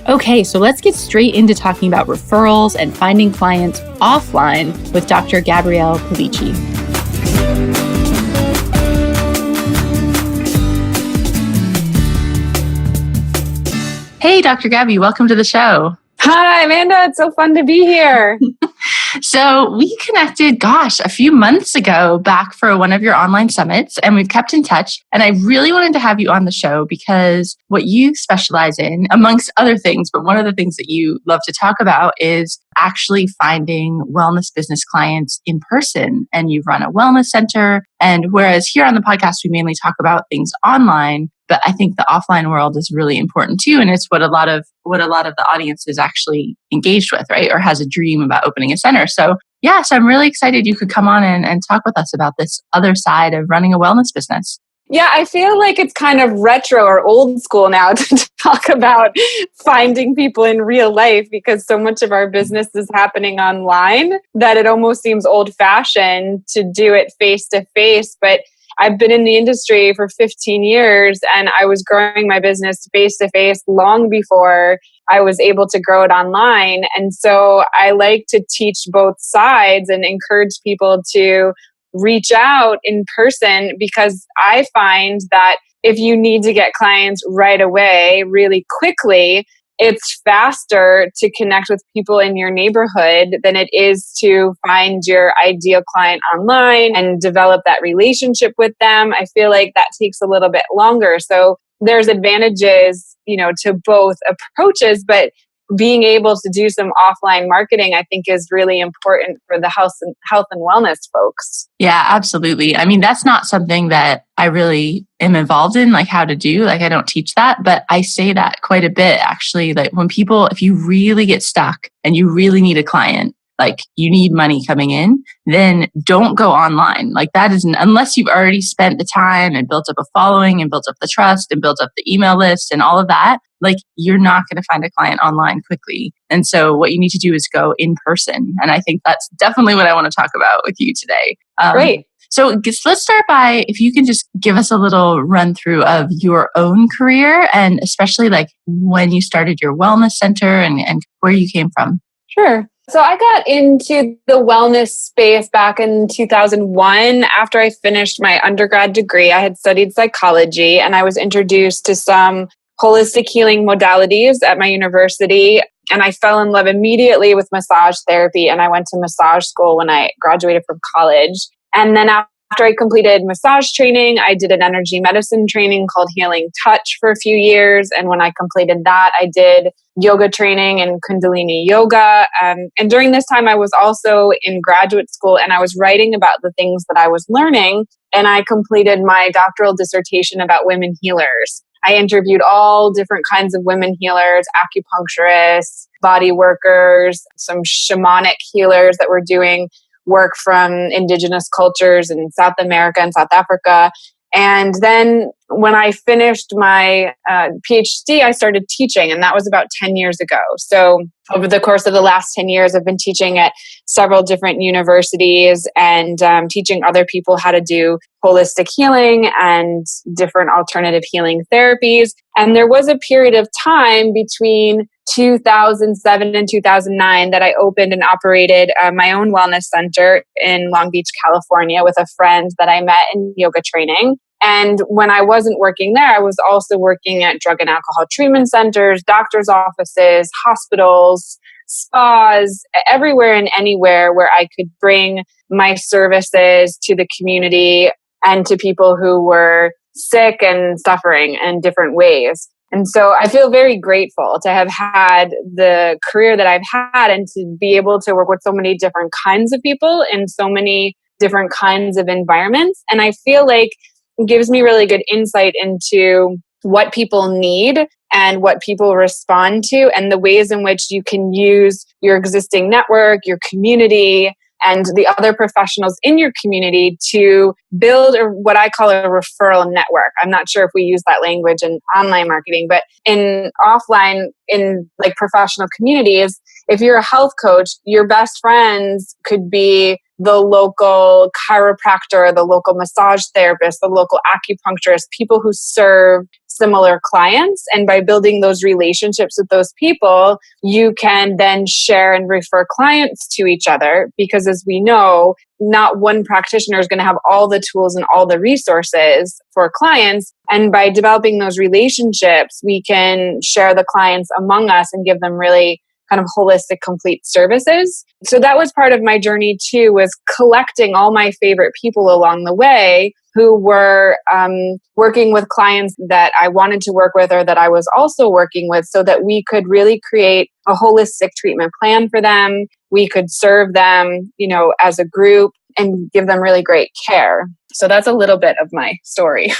Okay, so let's get straight into talking about referrals and finding clients offline with Dr. Gabrielle Pulici. Hey, Dr. Gabby, welcome to the show. Hi, Amanda. It's so fun to be here. So we connected, a few months ago back for one of your online summits, and we've kept in touch. And I really wanted to have you on the show because what you specialize in, amongst other things, but one of the things that you love to talk about is actually finding wellness business clients in person. And you run a wellness center. And whereas here on the podcast, we mainly talk about things online, but I think the offline world is really important too. And it's what a lot of the audience is actually engaged with, right? Or has a dream about opening a center. So I'm really excited you could come on and talk with us about this other side of running a wellness business. Yeah, I feel like it's kind of retro or old school now to talk about finding people in real life because so much of our business is happening online that it almost seems old fashioned to do it face to face. But I've been in the industry for 15 years and I was growing my business face to face long before I was able to grow it online. And so I like to teach both sides and encourage people to reach out in person because I find that if you need to get clients right away, really quickly, it's faster to connect with people in your neighborhood than it is to find your ideal client online and develop that relationship with them. I feel like that takes a little bit longer. So there's advantages, to both approaches, but being able to do some offline marketing, I think is really important for the health and wellness folks. Yeah, absolutely. I mean, that's not something that I really am involved in, like how to do, like I don't teach that, but I say that quite a bit actually. Like if you really get stuck and you really need a client, like you need money coming in, then don't go online. Like that isn't, unless you've already spent the time and built up a following and built up the trust and built up the email list and all of that, like you're not going to find a client online quickly. And so what you need to do is go in person. And I think that's definitely what I want to talk about with you today. Great. So let's start by, if you can just give us a little run through of your own career and especially like when you started your wellness center and where you came from. Sure. So I got into the wellness space back in 2001 after I finished my undergrad degree. I had studied psychology and I was introduced to some holistic healing modalities at my university. And I fell in love immediately with massage therapy. And I went to massage school when I graduated from college. And then after I completed massage training, I did an energy medicine training called Healing Touch for a few years. And when I completed that, I did yoga training and Kundalini yoga. And during this time, I was also in graduate school and I was writing about the things that I was learning. And I completed my doctoral dissertation about women healers. I interviewed all different kinds of women healers, acupuncturists, body workers, some shamanic healers that were doing work from indigenous cultures in South America and South Africa. And then when I finished my PhD, I started teaching, and that was about 10 years ago. So over the course of the last 10 years, I've been teaching at several different universities and teaching other people how to do holistic healing and different alternative healing therapies. And there was a period of time between 2007 and 2009 that I opened and operated my own wellness center in Long Beach, California with a friend that I met in yoga training. And when I wasn't working there, I was also working at drug and alcohol treatment centers, doctors' offices, hospitals, spas, everywhere and anywhere where I could bring my services to the community and to people who were sick and suffering in different ways. And so I feel very grateful to have had the career that I've had and to be able to work with so many different kinds of people in so many different kinds of environments. And I feel like it gives me really good insight into what people need and what people respond to and the ways in which you can use your existing network, your community, and the other professionals in your community to build what I call a referral network. I'm not sure if we use that language in online marketing, but in offline, in like professional communities, if you're a health coach, your best friends could be the local chiropractor, the local massage therapist, the local acupuncturist, people who serve similar clients. And by building those relationships with those people, you can then share and refer clients to each other. Because as we know, not one practitioner is going to have all the tools and all the resources for clients. And by developing those relationships, we can share the clients among us and give them really kind of holistic, complete services. So that was part of my journey too, was collecting all my favorite people along the way who were working with clients that I wanted to work with or that I was also working with, so that we could really create a holistic treatment plan for them. We could serve them, as a group and give them really great care. So that's a little bit of my story.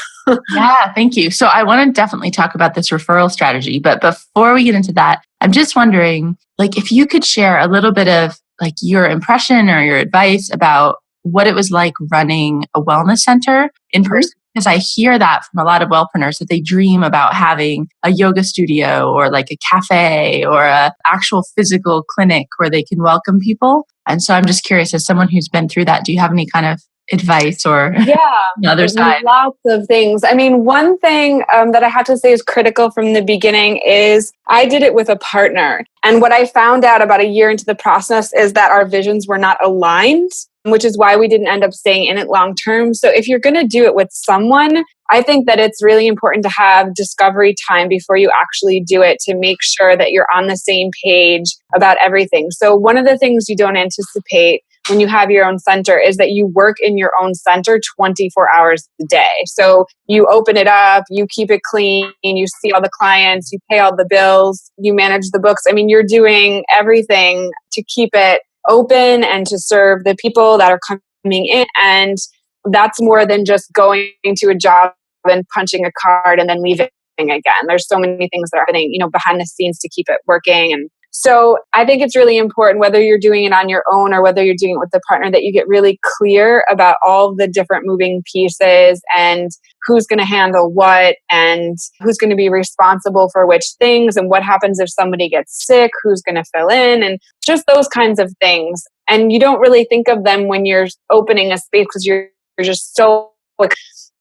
Yeah, thank you. So I want to definitely talk about this referral strategy, but before we get into that, I'm just wondering, if you could share a little bit of your impression or your advice about what it was like running a wellness center in person. Because I hear that from a lot of wellpreneurs that they dream about having a yoga studio or a cafe or a actual physical clinic where they can welcome people. And so I'm just curious, as someone who's been through that, do you have any kind of advice or the other side? Lots of things. I mean, one thing that I have to say is critical from the beginning is I did it with a partner. And what I found out about a year into the process is that our visions were not aligned, which is why we didn't end up staying in it long term. So if you're going to do it with someone, I think that it's really important to have discovery time before you actually do it, to make sure that you're on the same page about everything. So one of the things you don't anticipate when you have your own center is that you work in your own center 24 hours a day. So you open it up, you keep it clean, you see all the clients, you pay all the bills, you manage the books. I mean, you're doing everything to keep it open and to serve the people that are coming in. And that's more than just going to a job and punching a card and then leaving again. There's so many things that are happening, behind the scenes to keep it working. And so I think it's really important, whether you're doing it on your own or whether you're doing it with a partner, that you get really clear about all the different moving pieces and who's going to handle what and who's going to be responsible for which things and what happens if somebody gets sick, who's going to fill in, and just those kinds of things. And you don't really think of them when you're opening a space because you're just so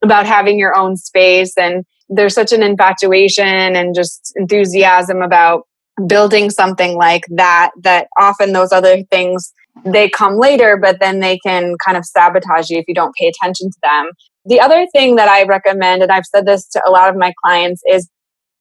about having your own space. And there's such an infatuation and just enthusiasm about building something like that, that often those other things, they come later, but then they can kind of sabotage you if you don't pay attention to them. The other thing that I recommend, and I've said this to a lot of my clients, is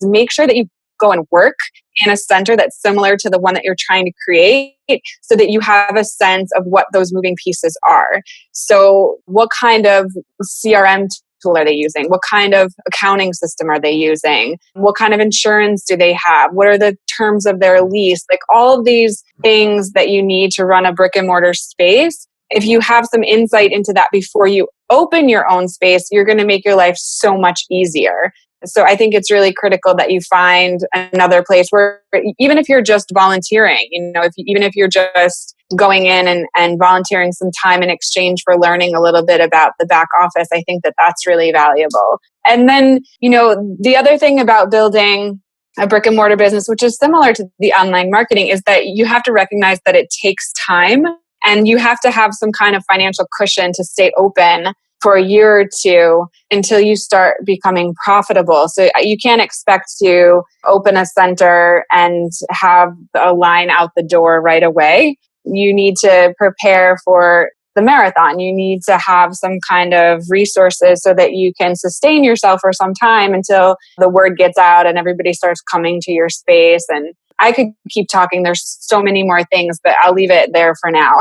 make sure that you go and work in a center that's similar to the one that you're trying to create, so that you have a sense of what those moving pieces are. So what kind of CRM tool are they using? What kind of accounting system are they using? What kind of insurance do they have? What are the terms of their lease? All of these things that you need to run a brick and mortar space. If you have some insight into that before you open your own space, you're going to make your life so much easier. So I think it's really critical that you find another place where, even if you're just volunteering, even if you're just going in and volunteering some time in exchange for learning a little bit about the back office, I think that that's really valuable. And then, the other thing about building a brick and mortar business, which is similar to the online marketing, is that you have to recognize that it takes time and you have to have some kind of financial cushion to stay open for a year or two until you start becoming profitable. So you can't expect to open a center and have a line out the door right away. You need to prepare for the marathon. You need to have some kind of resources so that you can sustain yourself for some time until the word gets out and everybody starts coming to your space. And I could keep talking. There's so many more things, but I'll leave it there for now.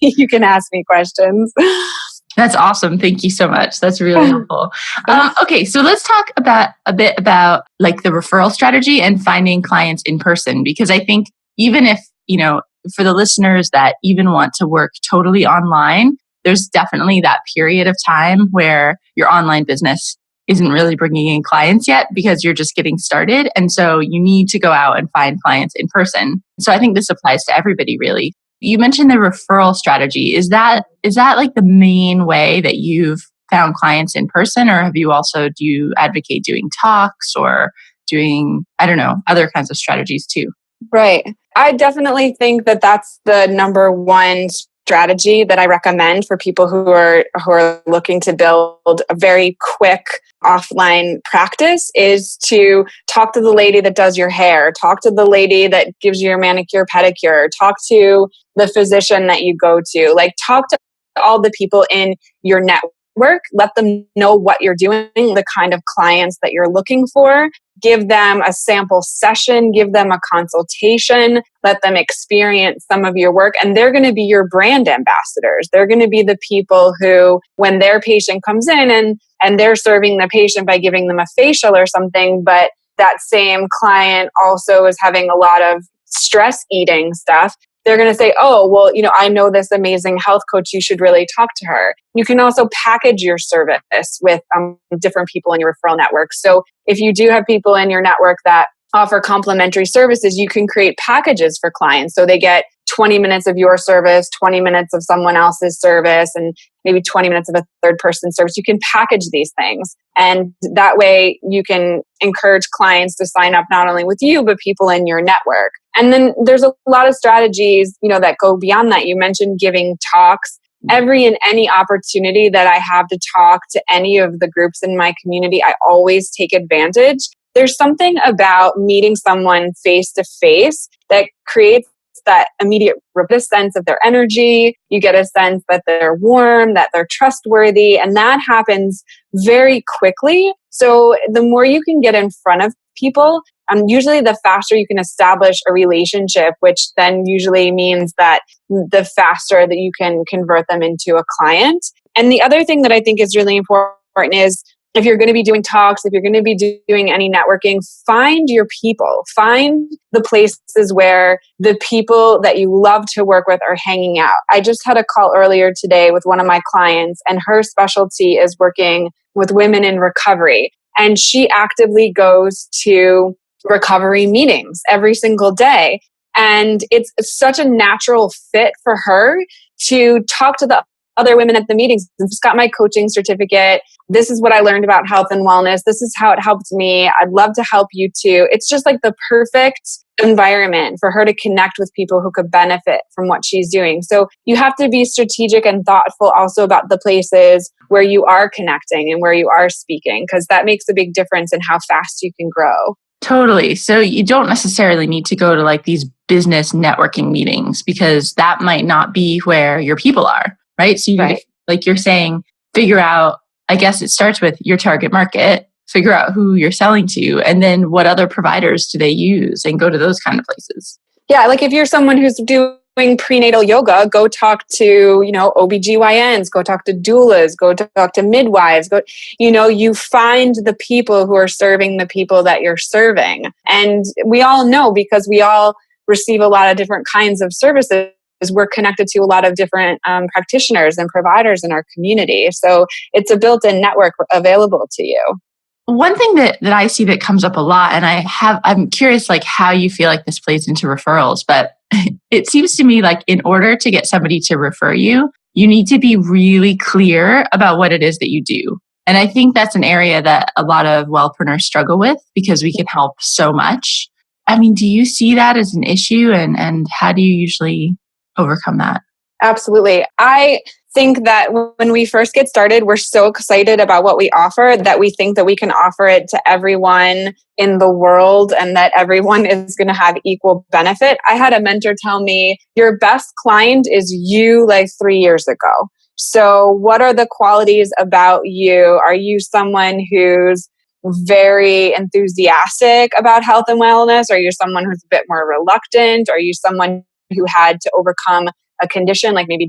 You can ask me questions. That's awesome. Thank you so much. That's really helpful. Okay, so let's talk a bit about the referral strategy and finding clients in person, because I think even if, for the listeners that even want to work totally online, there's definitely that period of time where your online business isn't really bringing in clients yet because you're just getting started. And so you need to go out and find clients in person. So I think this applies to everybody, really. You mentioned the referral strategy. Is that the main way that you've found clients in person, or do you advocate doing talks or doing, I don't know, other kinds of strategies too? Right. I definitely think that that's the number one strategy that I recommend for people who are looking to build a very quick offline practice is to talk to the lady that does your hair, talk to the lady that gives you your manicure, pedicure, talk to the physician that you go to, like talk to all the people in your network, let them know what you're doing, the kind of clients that you're looking for. Give them a sample session, give them a consultation, let them experience some of your work. And they're going to be your brand ambassadors. They're going to be the people who, when their patient comes in and they're serving the patient by giving them a facial or something, but that same client also is having a lot of stress eating stuff, they're going to say, oh, well, I know this amazing health coach. You should really talk to her. You can also package your service with different people in your referral network. So if you do have people in your network that offer complementary services, you can create packages for clients. So they get 20 minutes of your service, 20 minutes of someone else's service, and maybe 20 minutes of a third person service. You can package these things. And that way you can encourage clients to sign up not only with you, but people in your network. And then there's a lot of strategies, that go beyond that. You mentioned giving talks. Every and any opportunity that I have to talk to any of the groups in my community, I always take advantage. There's something about meeting someone face to face that creates that immediate sense of their energy. You get a sense that they're warm, that they're trustworthy, and that happens very quickly. So the more you can get in front of people, usually the faster you can establish a relationship, which then usually means that the faster that you can convert them into a client. And the other thing that I think is really important is, if you're going to be doing talks, if you're going to be doing any networking, find your people. Find the places where the people that you love to work with are hanging out. I just had a call earlier today with one of my clients, and her specialty is working with women in recovery. And she actively goes to recovery meetings every single day. And it's such a natural fit for her to talk to the other women at the meetings. I just got my coaching certificate. This is what I learned about health and wellness. This is how it helped me. I'd love to help you too. It's just like the perfect environment for her to connect with people who could benefit from what she's doing. So you have to be strategic and thoughtful also about the places where you are connecting and where you are speaking, because that makes a big difference in how fast you can grow. Totally. So you don't necessarily need to go to like these business networking meetings, because that might not be where your people are. Right. So like you're saying, figure out, I guess it starts with your target market, figure out who you're selling to, and then what other providers do they use, and go to those kind of places. Yeah. Like if you're someone who's doing prenatal yoga, go talk to, OBGYNs, go talk to doulas, go talk to midwives, you find the people who are serving the people that you're serving. And we all know, because we all receive a lot of different kinds of services, we're connected to a lot of different practitioners and providers in our community. So it's a built-in network available to you. One thing that I see that comes up a lot, and I'm curious like how you feel like this plays into referrals, but it seems to me like in order to get somebody to refer you, you need to be really clear about what it is that you do. And I think that's an area that a lot of wellpreneurs struggle with, because we can help so much. I mean, do you see that as an issue, and how do you usually overcome that? Absolutely. I think that when we first get started, we're so excited about what we offer that we think that we can offer it to everyone in the world and that everyone is going to have equal benefit. I had a mentor tell me, your best client is you like 3 years ago. So what are the qualities about you? Are you someone who's very enthusiastic about health and wellness? Are you someone who's a bit more reluctant? Are you someone who had to overcome a condition like maybe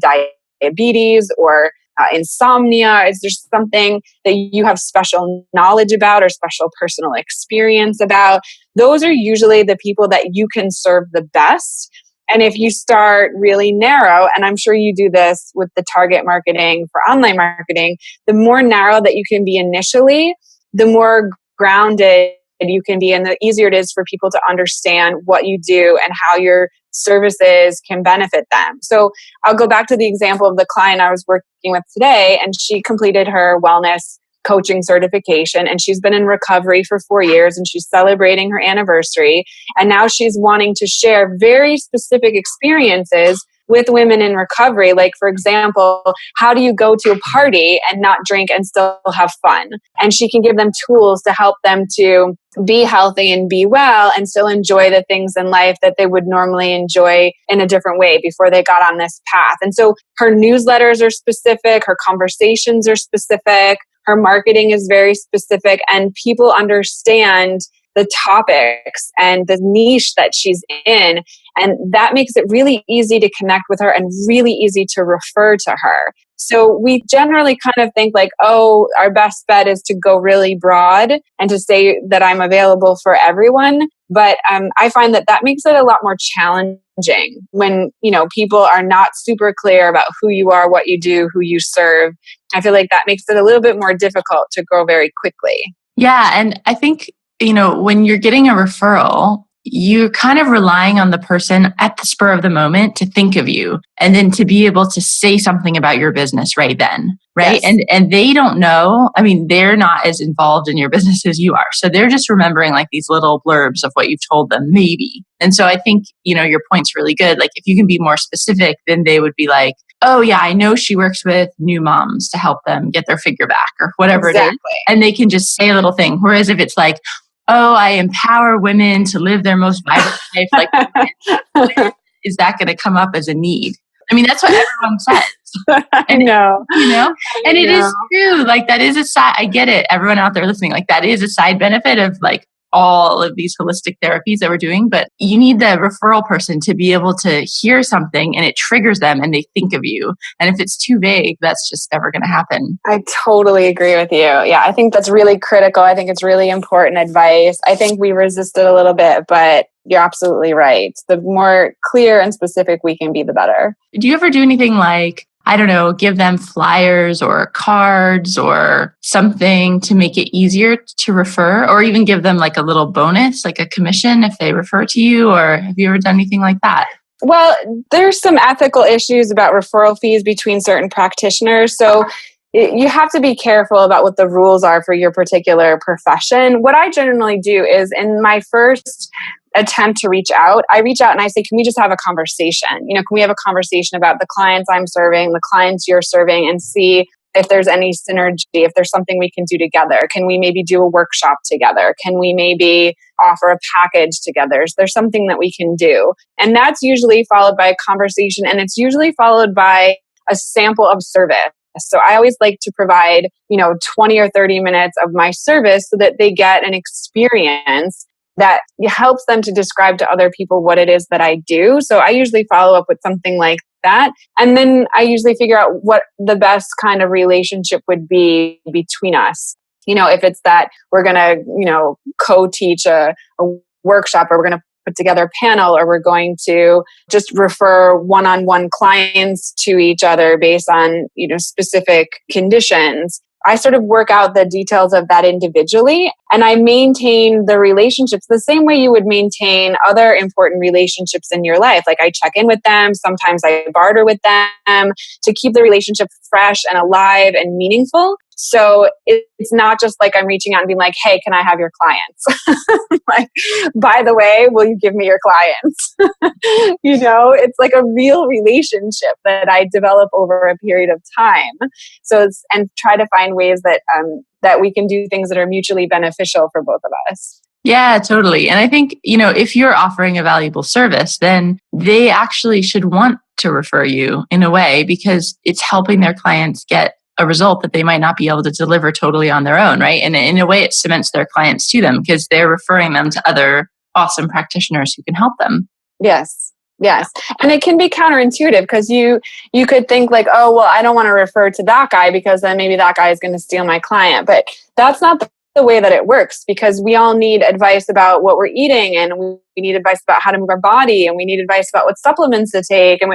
diabetes or insomnia? Is there something that you have special knowledge about or special personal experience about? Those are usually the people that you can serve the best. And if you start really narrow, and I'm sure you do this with the target marketing for online marketing, the more narrow that you can be initially, the more grounded you can be and the easier it is for people to understand what you do and how your services can benefit them. So I'll go back to the example of the client I was working with today, and she completed her wellness coaching certification, and she's been in recovery for 4 years, and she's celebrating her anniversary. And now she's wanting to share very specific experiences with women in recovery. Like, for example, how do you go to a party and not drink and still have fun? And she can give them tools to help them to be healthy and be well and still enjoy the things in life that they would normally enjoy in a different way before they got on this path. And so her newsletters are specific, her conversations are specific, her marketing is very specific, and people understand the topics and the niche that she's in. And that makes it really easy to connect with her and really easy to refer to her. So we generally kind of think like, oh, our best bet is to go really broad and to say that I'm available for everyone. But I find that makes it a lot more challenging when, people are not super clear about who you are, what you do, who you serve. I feel like that makes it a little bit more difficult to grow very quickly. Yeah. And I think, when you're getting a referral, you're kind of relying on the person at the spur of the moment to think of you and then to be able to say something about your business right then. Right. Yes. And they don't know. I mean, they're not as involved in your business as you are. So they're just remembering like these little blurbs of what you've told them, maybe. And so I think, your point's really good. Like if you can be more specific, then they would be like, oh yeah, I know she works with new moms to help them get their figure back or whatever it is. And they can just say a little thing. Whereas if it's like, oh, I empower women to live their most vibrant life, like, is that going to come up as a need? I mean, that's what everyone says. I know. And it is true. Like that is a side, I get it. Everyone out there listening, like that is a side benefit of like all of these holistic therapies that we're doing, but you need the referral person to be able to hear something and it triggers them and they think of you. And if it's too vague, that's just never going to happen. I totally agree with you. Yeah, I think that's really critical. I think it's really important advice. I think we resisted a little bit, but you're absolutely right. The more clear and specific we can be, the better. Do you ever do anything like, I don't know, give them flyers or cards or something to make it easier to refer, or even give them like a little bonus, like a commission if they refer to you? Or have you ever done anything like that? Well, there's some ethical issues about referral fees between certain practitioners. So you have to be careful about what the rules are for your particular profession. What I generally do is in my first attempt to reach out, I reach out and I say, can we just have a conversation? Can we have a conversation about the clients I'm serving, the clients you're serving, and see if there's any synergy, if there's something we can do together? Can we maybe do a workshop together? Can we maybe offer a package together? Is there something that we can do? And that's usually followed by a conversation, and it's usually followed by a sample of service. So I always like to provide, 20 or 30 minutes of my service so that they get an experience that helps them to describe to other people what it is that I do. So I usually follow up with something like that. And then I usually figure out what the best kind of relationship would be between us. If it's that we're going to, co-teach a workshop, or we're going to put together a panel, or we're going to just refer one-on-one clients to each other based on, specific conditions. I sort of work out the details of that individually, and I maintain the relationships the same way you would maintain other important relationships in your life. Like I check in with them. Sometimes I barter with them to keep the relationship fresh and alive and meaningful. So it's not just like I'm reaching out and being like, hey, can I have your clients? Like, by the way, will you give me your clients? It's like a real relationship that I develop over a period of time. And try to find ways that we can do things that are mutually beneficial for both of us. Yeah, totally. And I think, if you're offering a valuable service, then they actually should want to refer you in a way, because it's helping their clients get a result that they might not be able to deliver totally on their own, right? And in a way, it cements their clients to them because they're referring them to other awesome practitioners who can help them. Yes. And it can be counterintuitive because you could think like, oh, well, I don't want to refer to that guy because then maybe that guy is going to steal my client. But that's not the way that it works, because we all need advice about what we're eating, and we need advice about how to move our body, and we need advice about what supplements to take. And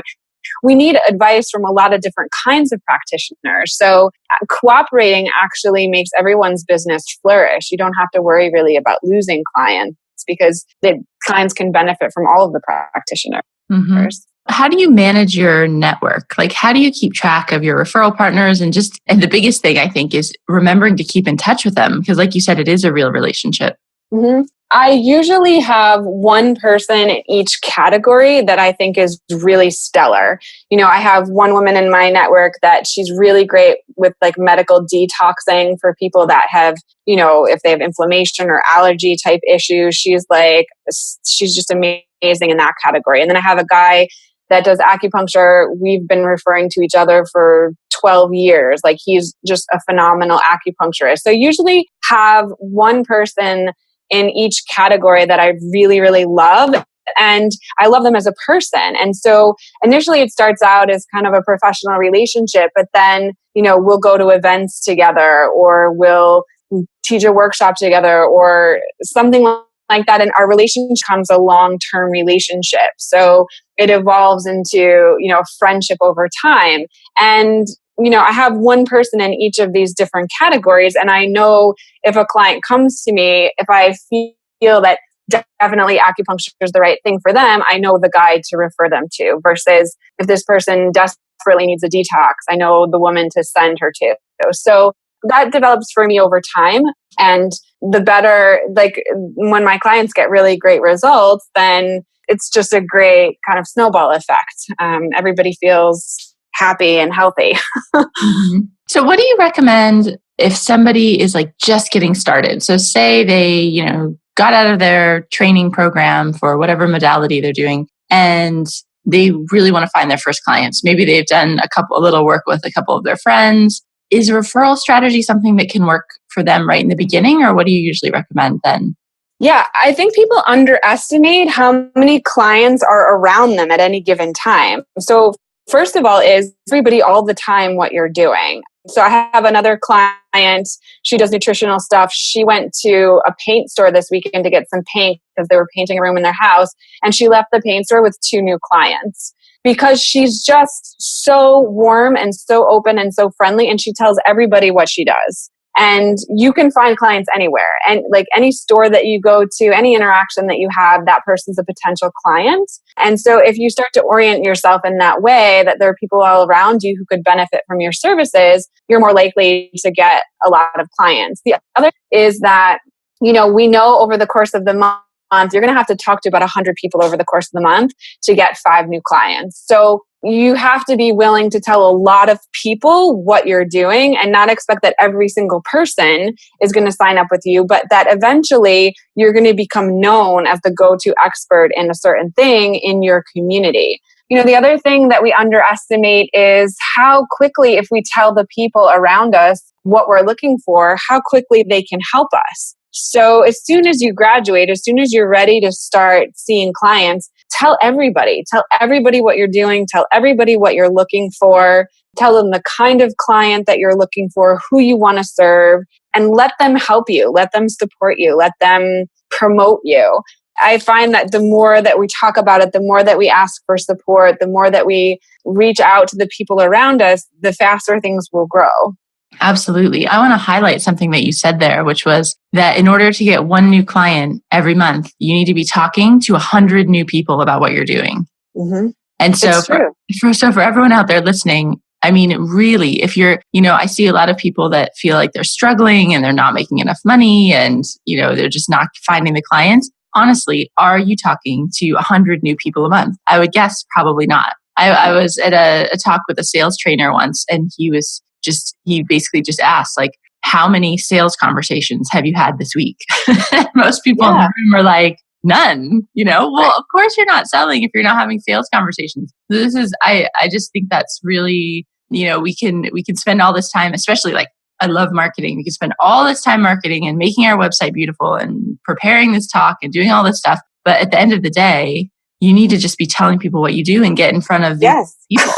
we need advice from a lot of different kinds of practitioners. So cooperating actually makes everyone's business flourish. You don't have to worry really about losing clients because the clients can benefit from all of the practitioners. Mm-hmm. How do you manage your network? Like, how do you keep track of your referral partners? And the biggest thing I think is remembering to keep in touch with them. Because like you said, it is a real relationship. Mm-hmm. I usually have one person in each category that I think is really stellar. I have one woman in my network that she's really great with like medical detoxing for people that have, if they have inflammation or allergy type issues. She's just amazing in that category. And then I have a guy that does acupuncture. We've been referring to each other for 12 years. Like, he's just a phenomenal acupuncturist. So usually have one person in each category that I really, really love. And I love them as a person. And so initially it starts out as kind of a professional relationship, but then, we'll go to events together, or we'll teach a workshop together or something like that. And our relationship becomes a long-term relationship. So it evolves into, friendship over time. And I have one person in each of these different categories. And I know if a client comes to me, if I feel that definitely acupuncture is the right thing for them, I know the guide to refer them to, versus if this person desperately needs a detox, I know the woman to send her to. So that develops for me over time. And the better, like when my clients get really great results, then it's just a great kind of snowball effect. Everybody feels happy and healthy. Mm-hmm. So what do you recommend if somebody is like just getting started? So say they, got out of their training program for whatever modality they're doing, and they really want to find their first clients. Maybe they've done a little work with a couple of their friends. Is a referral strategy something that can work for them right in the beginning, or what do you usually recommend then? Yeah, I think people underestimate how many clients are around them at any given time. So first of all, is everybody all the time what you're doing? So I have another client, she does nutritional stuff. She went to a paint store this weekend to get some paint because they were painting a room in their house. And she left the paint store with 2 new clients because she's just so warm and so open and so friendly. And she tells everybody what she does. And you can find clients anywhere. And like any store that you go to, any interaction that you have, that person's a potential client. And so if you start to orient yourself in that way, that there are people all around you who could benefit from your services, you're more likely to get a lot of clients. The other is that, we know over the course of the month, you're going to have to talk to about 100 people over the course of the month to get 5 new clients. So you have to be willing to tell a lot of people what you're doing and not expect that every single person is going to sign up with you, but that eventually you're going to become known as the go-to expert in a certain thing in your community. The other thing that we underestimate is how quickly, if we tell the people around us what we're looking for, how quickly they can help us. So as soon as you graduate, as soon as you're ready to start seeing clients, tell everybody what you're doing, tell everybody what you're looking for, tell them the kind of client that you're looking for, who you want to serve, and let them help you, let them support you, let them promote you. I find that the more that we talk about it, the more that we ask for support, the more that we reach out to the people around us, the faster things will grow. Absolutely. I want to highlight something that you said there, which was that in order to get 1 new client every month, you need to be talking to 100 new people about what you're doing. Mm-hmm. And so for everyone out there listening, I mean, really, if you're, I see a lot of people that feel like they're struggling and they're not making enough money and, they're just not finding the clients. Honestly, are you talking to 100 new people a month? I would guess probably not. I was at a talk with a sales trainer once, and he basically just asked, like, how many sales conversations have you had this week? Most people in the room are like, none. Well, of course you're not selling if you're not having sales conversations. This is, I just think that's really, we can spend all this time, especially like, I love marketing. We can spend all this time marketing and making our website beautiful and preparing this talk and doing all this stuff. But at the end of the day, you need to just be telling people what you do and get in front of these people.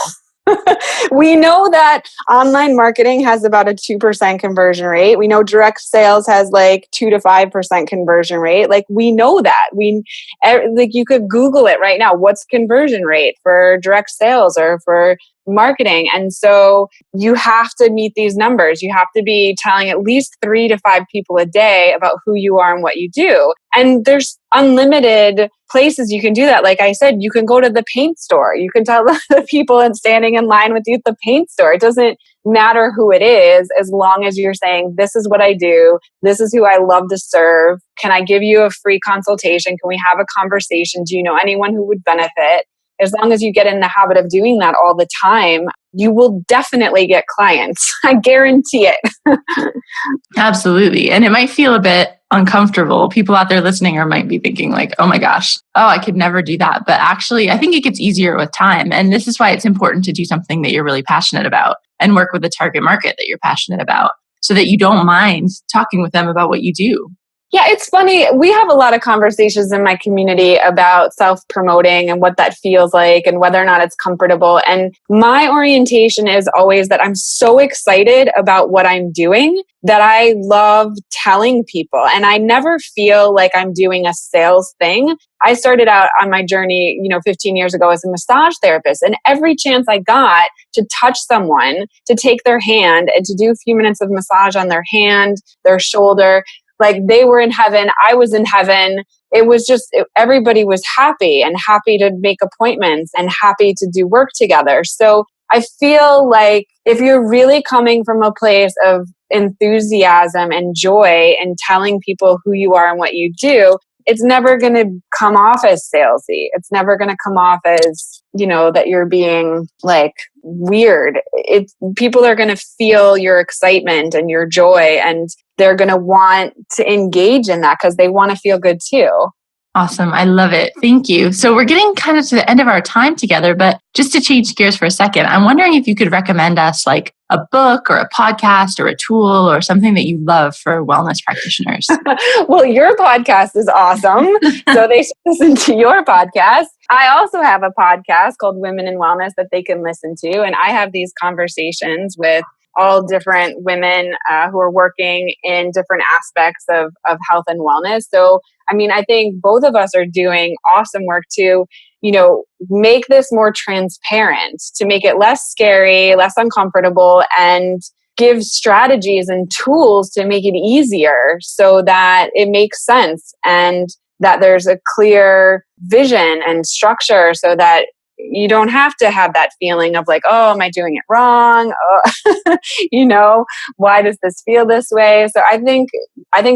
We know that online marketing has about a 2% conversion rate. We know direct sales has like 2 to 5% conversion rate. Like we know that. Like you could Google it right now. What's conversion rate for direct sales or for marketing? And so you have to meet these numbers. You have to be telling at least 3 to 5 people a day about who you are and what you do. And there's unlimited places you can do that. Like I said, you can go to the paint store. You can tell the people and standing in line with you at the paint store. It doesn't matter who it is, as long as you're saying, this is what I do. This is who I love to serve. Can I give you a free consultation? Can we have a conversation? Do you know anyone who would benefit? As long as you get in the habit of doing that all the time, you will definitely get clients. I guarantee it. Absolutely. And it might feel a bit uncomfortable. People out there listening might be thinking like, oh my gosh, I could never do that. But actually, I think it gets easier with time. And this is why it's important to do something that you're really passionate about and work with the target market that you're passionate about so that you don't mind talking with them about what you do. Yeah, it's funny. We have a lot of conversations in my community about self-promoting and what that feels like and whether or not it's comfortable. And my orientation is always that I'm so excited about what I'm doing that I love telling people. And I never feel like I'm doing a sales thing. I started out on my journey, 15 years ago as a massage therapist. And every chance I got to touch someone, to take their hand and to do a few minutes of massage on their hand, their shoulder, like they were in heaven, I was in heaven. It was just, everybody was happy and happy to make appointments and happy to do work together. So I feel like if you're really coming from a place of enthusiasm and joy and telling people who you are and what you do, it's never going to come off as salesy. It's never going to come off as, that you're being like weird. People are going to feel your excitement and your joy, and they're going to want to engage in that because they want to feel good too. Awesome. I love it. Thank you. So we're getting kind of to the end of our time together, but just to change gears for a second, I'm wondering if you could recommend us like a book or a podcast or a tool or something that you love for wellness practitioners. Well, your podcast is awesome. So they should listen to your podcast. I also have a podcast called Women in Wellness that they can listen to. And I have these conversations with all different women who are working in different aspects of health and wellness. So, I think both of us are doing awesome work to, make this more transparent, to make it less scary, less uncomfortable, and give strategies and tools to make it easier so that it makes sense and that there's a clear vision and structure so that you don't have to have that feeling of like, oh, am I doing it wrong? Oh, why does this feel this way? So I think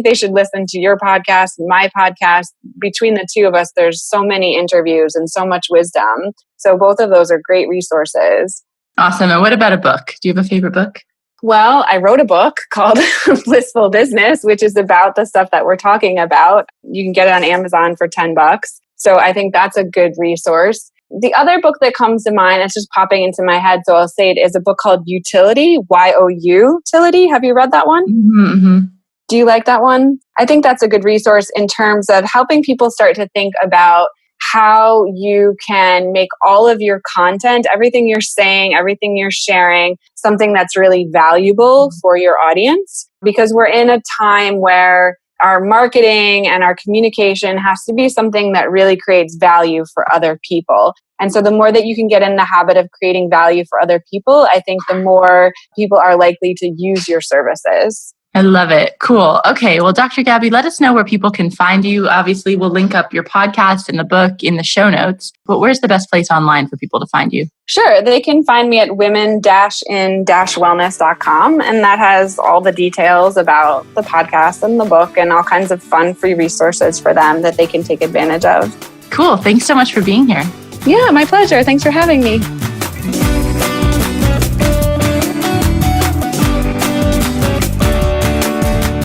they should listen to your podcast, my podcast. Between the two of us, there's so many interviews and so much wisdom. So both of those are great resources. Awesome. And what about a book? Do you have a favorite book? Well, I wrote a book called Blissful Business, which is about the stuff that we're talking about. You can get it on Amazon for $10. So I think that's a good resource. The other book that comes to mind, it's just popping into my head, so I'll say it, is a book called Utility, Y-O-U-Tility. Have you read that one? Mm-hmm. Do you like that one? I think that's a good resource in terms of helping people start to think about how you can make all of your content, everything you're saying, everything you're sharing, something that's really valuable for your audience. Because we're in a time where our marketing and our communication has to be something that really creates value for other people. And so the more that you can get in the habit of creating value for other people, I think the more people are likely to use your services. I love it. Cool. Okay. Well, Dr. Gabby, let us know where people can find you. Obviously, we'll link up your podcast and the book in the show notes. But where's the best place online for people to find you? Sure. They can find me at women-in-wellness.com. And that has all the details about the podcast and the book and all kinds of fun free resources for them that they can take advantage of. Cool. Thanks so much for being here. Yeah, my pleasure. Thanks for having me.